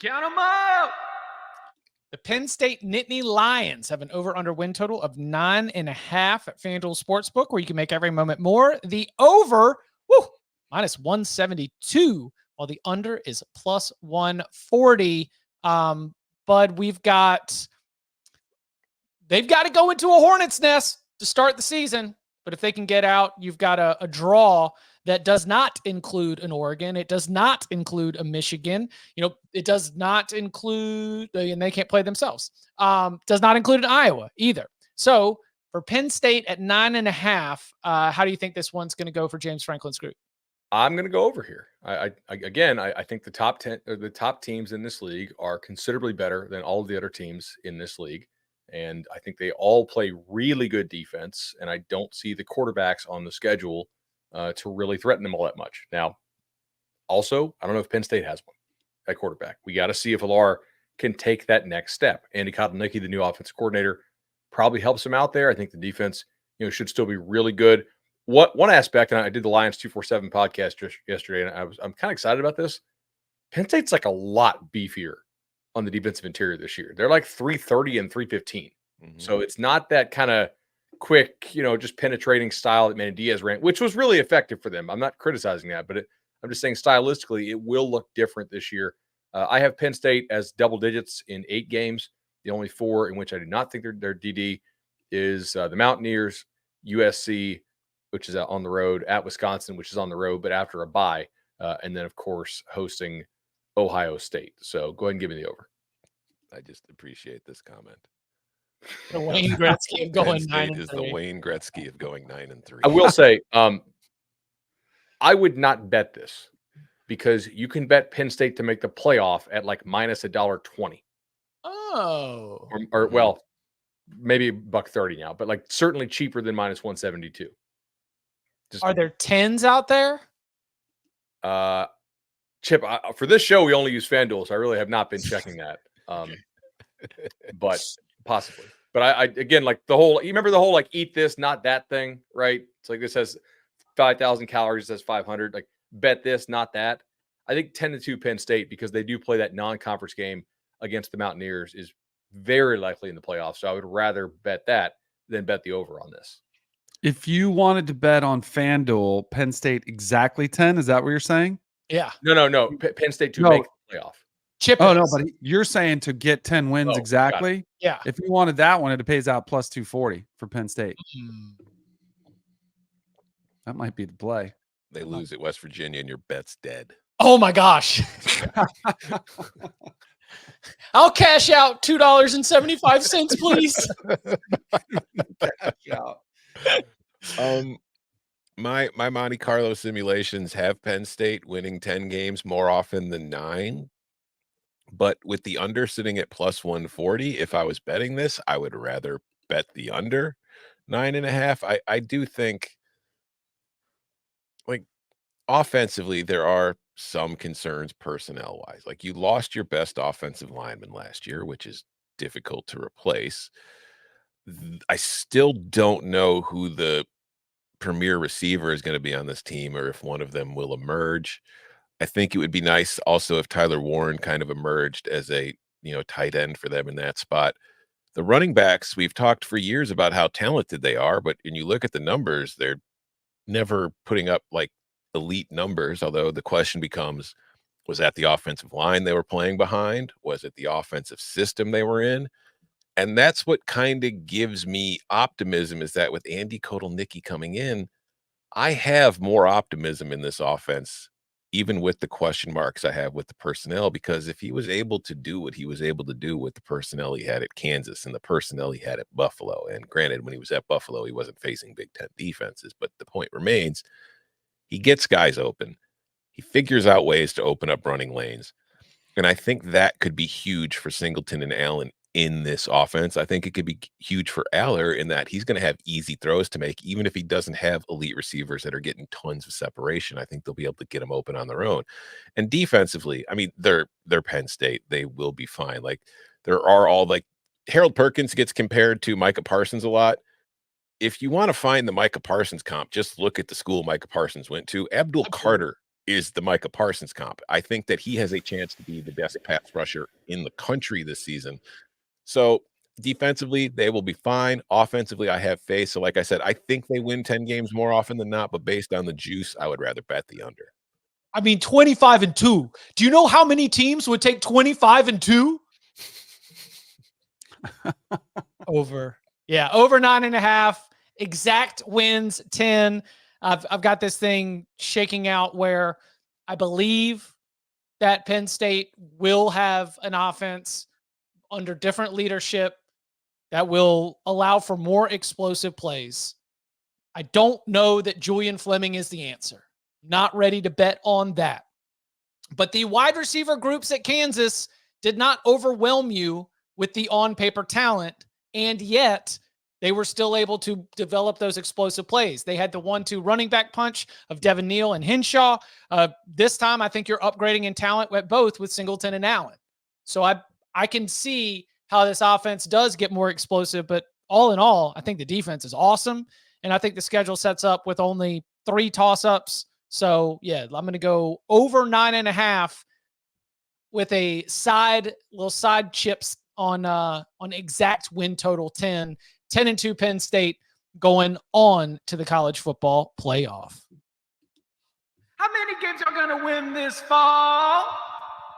Count them up. The Penn State Nittany Lions have an over-under win total of 9.5 at FanDuel Sportsbook, where you can make every moment more. The over, minus 172, while the under is plus 140. Bud, they've got to go into a hornet's nest to start the season. But if they can get out, you've got a draw that does not include an Oregon. It does not include a Michigan. It does not include, and they can't play themselves. Does not include an Iowa either. So for Penn State at 9.5, how do you think this one's going to go for James Franklin's group? I'm going to go over here. I think the top 10 or the top teams in this league are considerably better than all of the other teams in this league. And I think they all play really good defense. And I don't see the quarterbacks on the schedule to really threaten them all that much. Now, also, I don't know if Penn State has one at quarterback. We got to see if Alar can take that next step. Andy Kotelnicki, the new offensive coordinator, probably helps him out there. I think the defense, should still be really good. One aspect, and I did the Lions 247 podcast just yesterday, and I'm kind of excited about this. Penn State's like a lot beefier on the defensive interior this year. They're like 330 and 315. Mm-hmm. So it's not that kind of quick, just penetrating style that Manny Diaz ran, which was really effective for them. I'm not criticizing that, but I'm just saying stylistically, it will look different this year. I have Penn State as double digits in 8 games. The only 4 in which I do not think they're DD is the Mountaineers, USC, which is on the road, at Wisconsin, which is on the road, but after a bye, and then, of course, hosting Ohio State. So go ahead and give me the over. I just appreciate this comment. The Wayne Gretzky of going 9-3 is the Wayne Gretzky of going 9-3. I will say, I would not bet this because you can bet Penn State to make the playoff at like minus $1.20. Oh, or well, maybe $1.30 now, but like certainly cheaper than minus 172. Are there 10s out there? Chip, for this show, we only use FanDuel, so I really have not been checking that. But possibly. But I again, like you remember the whole like eat this, not that thing, right? It's like this has 5,000 calories, this has 500. Like bet this, not that. I think 10-2 Penn State, because they do play that non-conference game against the Mountaineers, is very likely in the playoffs. So I would rather bet that than bet the over on this. If you wanted to bet on FanDuel, Penn State exactly 10, is that what you're saying? Yeah. No. Penn State to make the playoff. Chip. Oh, no, but you're saying to get 10 wins exactly? Yeah. If you wanted that one, it pays out plus 240 for Penn State. That might be the play. They lose at West Virginia and your bet's dead. Oh, my gosh. I'll cash out $2.75, please. Cash out. My Monte Carlo simulations have Penn State winning 10 games more often than 9. But with the under sitting at plus 140, if I was betting this, I would rather bet the under 9.5. I do think, like, offensively, there are some concerns personnel-wise. Like, you lost your best offensive lineman last year, which is difficult to replace. I still don't know who the premier receiver is going to be on this team, or if one of them will emerge. I think it would be nice also if Tyler Warren kind of emerged as a tight end for them in that spot. The running backs, we've talked for years about how talented they are, but when you look at the numbers, they're never putting up like elite numbers. Although the question becomes, was that the offensive line they were playing behind? Was it the offensive system they were in? And that's what kind of gives me optimism, is that with Andy Kotelnicki coming in, I have more optimism in this offense, even with the question marks I have with the personnel, because if he was able to do what he was able to do with the personnel he had at Kansas and the personnel he had at Buffalo, and granted, when he was at Buffalo, he wasn't facing Big Ten defenses, but the point remains, he gets guys open. He figures out ways to open up running lanes. And I think that could be huge for Singleton and Allen in this offense. I think it could be huge for Aller in that he's going to have easy throws to make, even if he doesn't have elite receivers that are getting tons of separation. I think they'll be able to get them open on their own. And defensively, I mean, they're Penn State. They will be fine. Like, there are all, like, Harold Perkins gets compared to Micah Parsons a lot. If you want to find the Micah Parsons comp, just look at the school Micah Parsons went to. Abdul Carter is the Micah Parsons comp. I think that he has a chance to be the best pass rusher in the country this season. So defensively, they will be fine. Offensively, I have faith. So like I said, I think they win 10 games more often than not, but based on the juice, I would rather bet the under. I mean, 25-2. Do you know how many teams would take 25-2? Over. Yeah, over 9.5. Exact wins 10. I've got this thing shaking out where I believe that Penn State will have an offense under different leadership that will allow for more explosive plays. I don't know that Julian Fleming is the answer. Not ready to bet on that. But the wide receiver groups at Kansas did not overwhelm you with the on-paper talent, and yet they were still able to develop those explosive plays. They had the 1-2 running back punch of Devin Neal and Henshaw. This time, I think you're upgrading in talent at both with Singleton and Allen. So I can see how this offense does get more explosive, but all in all, I think the defense is awesome, and I think the schedule sets up with only 3 toss-ups. So, yeah, I'm going to go over 9.5 with a little side chips on exact win total 10. 10-2 Penn State going on to the college football playoff. How many games are going to win this fall?